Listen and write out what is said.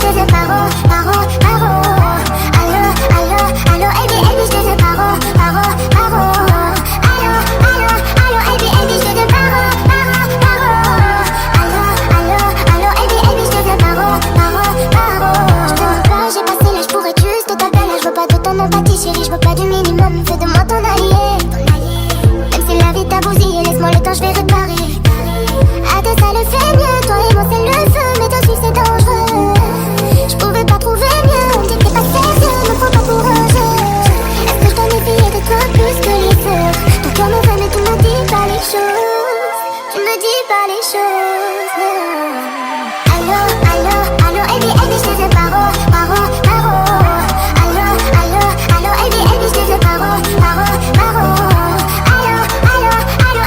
te fais paro, paro, paro. Allo, allo, allo, Ebi, Ebi, je te fais paro, paro, paro. Allo, allo, allo, Ebi, Ebi, je te fais paro, paro, paro. Allo, allo, allo, Ebi, Ebi, je te fais paro, paro, paro. Je te veux pas, j'ai passé l'âge pour être juste t'appeler. Je veux pas de ton empathie, chérie, je veux pas du minimum. Fais de moi ton allié. Même si la vie t'a bousillé, laisse-moi le temps, je vais